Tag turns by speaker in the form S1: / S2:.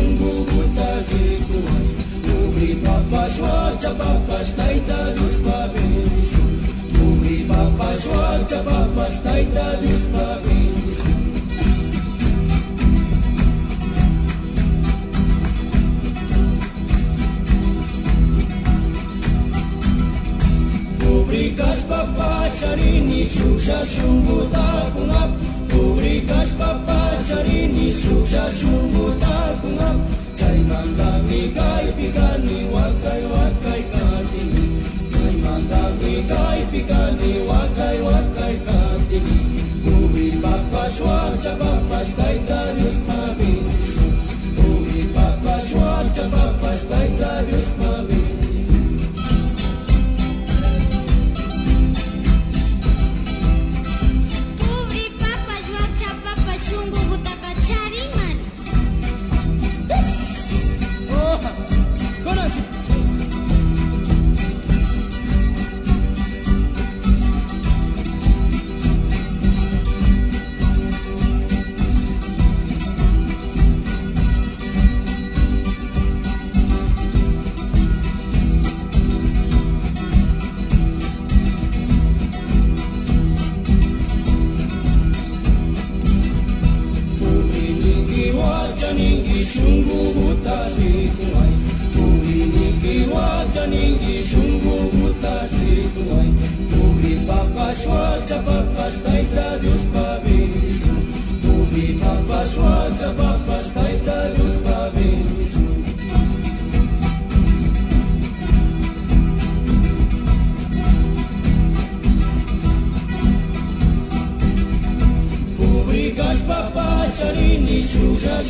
S1: shungu butarikuay. Uri papas wacha papas taita Dios pa bendición. Uri papas wacha papas taita Dios pa bendición. Publikas papacharini suksha shungu takungap. Publikas papacharini suksha shungu takungap. Chay mandami kay pikani wakay wakay katini. Chay mandami kay pikani wakay wakay katini. Ubi papas wacha papas taita Dios pa bendición. Ubi papas wacha papas taita Dios pa bendición. Shungu butarikuay, ubi niki wacha ningi shungu butarikuay. Ubi papas wacha papas taita Dios pa bendición. Ubi papas wacha papas taita Dios pa bendición. Publikas papas charini suksha